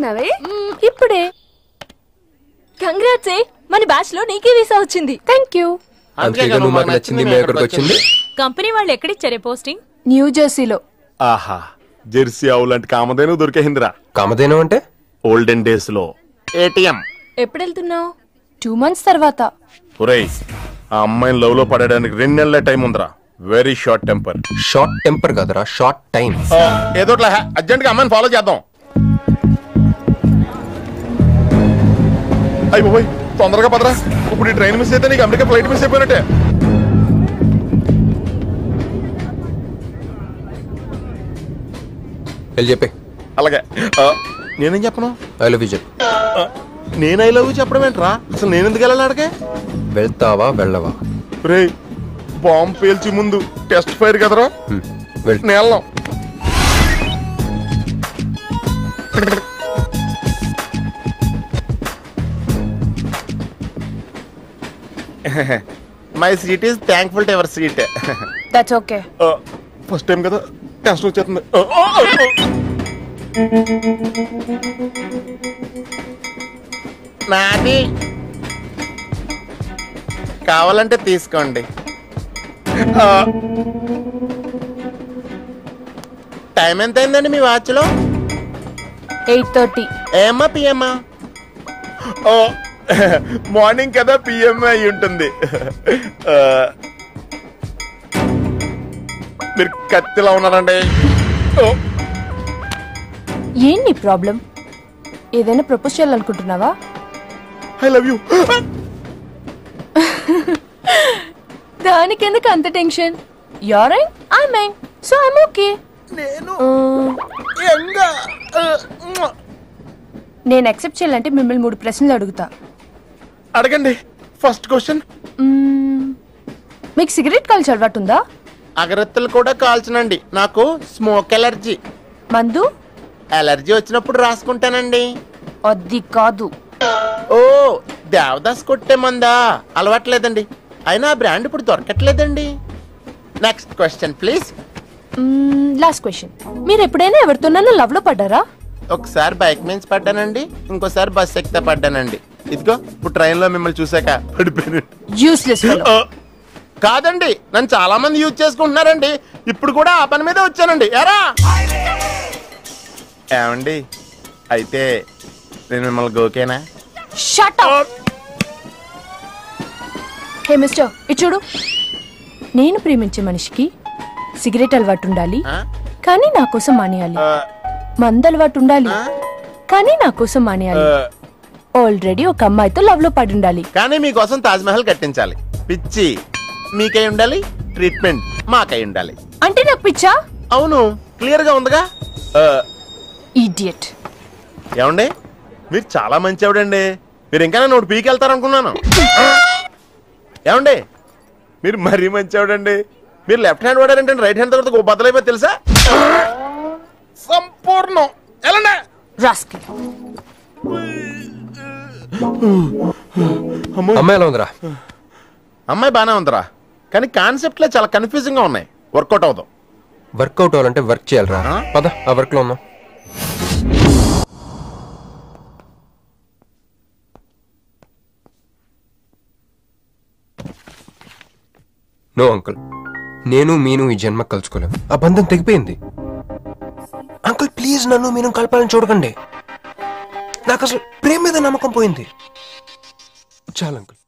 చేసుకున్నావే? ఇప్పుడే. కంగ్రాట్స్. మన బ్యాచ్ లో నీకే వీసా వచ్చింది. థాంక్యూ. కంపెనీ వాళ్ళు ఎక్కడిచ్చారే పోస్టింగ్? న్యూ జెర్సీలో. ఆహా, జెర్సీ ఆవు లాంటి కామధేను దొరికేహిందిరా. కామధేను అంటే ఓల్డెన్ డేస్ లో ఏటీఎం. ఎప్పుడు వెళ్తున్నావు? 2 months తర్వాత. ఒరేయ్, ఆ అమ్మాయిని లవ్ లో పడడానికి 2 నెలల టైం ఉందిరా. Very short temper. Short temper కదరా, షార్ట్ టైం. ఏదో అర్జెంట్ గా అమ్మాయిని ఫాలో చేద్దాం. అయ్యి పోయి తొందరగా పదరా. ఇప్పుడు ఈ ట్రైన్ మిస్ అయితే నీకు అమెరికా ఫ్లైట్ మిస్ అయిపోయినట్టే. చెప్పే. అలాగే. నేనేం చెప్పను? ఐ లవ్ యూ చెప్పు. నేను ఐ లవ్ యూ చెప్పడం ఏంట్రా? అసలు నేను ఎందుకు వెళ్ళాలి అడిగే? వెళ్తావా వెళ్ళవా? రే, బాంబు పేల్చి ముందు టెస్ట్ ఫైర్ కదరా. నేను వెళ్దాం. My seat is thankful to your seat. That's okay. First time కదా, టెన్షన్ వచ్చేస్తుంది. నాది కావాలంటే తీసుకోండి. టైం ఎంత అయిందండి మీ వాచ్ లో? 8:30. ఏమ్మా పిఎమ్మా? ఓ, మార్నింగ్ కదా, పిఎం అయి ఉంటుంది. మీరు కత్తిలా ఉన్నారండి. ఏంటి ప్రాబ్లం? ఏదైనా ప్రపోజ్ చేయాలనుకుంటున్నావా? I love you. దానికెందుకు అంత tension? You're right, I mine, so I'm okay. నేను యాక్సెప్ట్ చేయాలంటే మిమ్మల్ని 3 ప్రశ్నలు అడుగుతా. అడగండి. ఫస్ట్ క్వశ్చన్, మీకు సిగరెట్ కాల్చే అలవాటు ఉందా? అగరత్తులు కూడా కాల్చనండి. నాకు స్మోక్ ఎలర్జీ. మందు? ఎలర్జీ వచ్చినప్పుడు రాసుకుంటానండి. అది కాదు. ఓ, దేవదాస్ కొట్టే మందా? అలవాట్లేదండి. అయినా బ్రాండ్ ఇప్పుడు దొరకట్లేదండి. Next question please. Last question, మీరు ఎప్పుడైనా ఎవరితోనైనా లవ్ లో పడ్డారా? ఒకసారి బైక్ మీద పడ్డానండి, ఇంకోసారి బస్ ఎక్కితే పడ్డానండి. ఇదిగో ఇప్పుడు ట్రైన్ లో మిమ్మల్ని చూసాక పడిపోయాను. Useless fellow. కాదండి, నన్ను చాలా మంది యూజ్ చేసుకుంటున్నారండి. ఇప్పుడు కూడా ఆ పని మీద వచ్చానండి. ఎరా ఏమండి, అయితే నేను మిమ్మల్ని గోకేనా? Shut up. హే మిస్టర్, ఇటు చూడు. నేను ప్రేమించే మనిషికి సిగరెట్ అలవాటు ఉండాలి, కానీ నా కోసం మానేయాలి. మందు అలవాటు ఉండాలి, కానీ నా కోసం మానేయాలి. ఆల్రెడీ ఒక అమ్మాయితో లవ్ లో పడి ఉండాలి, కానీ మీకోసం తాజ్ మహల్ కట్టించాలి. పిచ్చి మీకై ఉండాలి, ట్రీట్మెంట్ మాకై ఉండాలి. అంటే నాకు పిచ్చా? అవును, క్లియర్ గా ఉందిగా. ఇడియట్. ఏమండి, మీరు చాలా మంచి ఆవిడండి. మీరు ఇంకా నన్ను పీకెళ్తారనుకున్నాను. ఏమండి, మీరు మరీ మంచి ఆవిడండి. మీరు లెఫ్ట్ హ్యాండ్ వాడారంటే రైట్ హ్యాండ్ తర్వాత బద్దలైపోయి తెలుసా? సంపూర్ణం. ఎలాండి అమ్మాయి ఎలా ఉందిరా? అమ్మాయి బానే ఉందిరా, కానీ కాన్సెప్ట్ లో చాలా కన్ఫ్యూజింగ్ గా ఉన్నాయి. వర్కౌట్ అవుతాం. వర్కౌట్ అవ్వాలంటే వర్క్ చేయాలరా. పద, ఆ వర్క్ లో ఉన్నాం. నో అంకుల్, నేను మీను ఈ జన్మ కలుసుకోలేం. ఆ బంధం తెగిపోయింది. అంకుల్ ప్లీజ్, నన్ను మీను కలపాలని చూడకండి. నాకు అసలు ప్రేమ మీద నమ్మకం పోయింది. చాలు అంకుల్.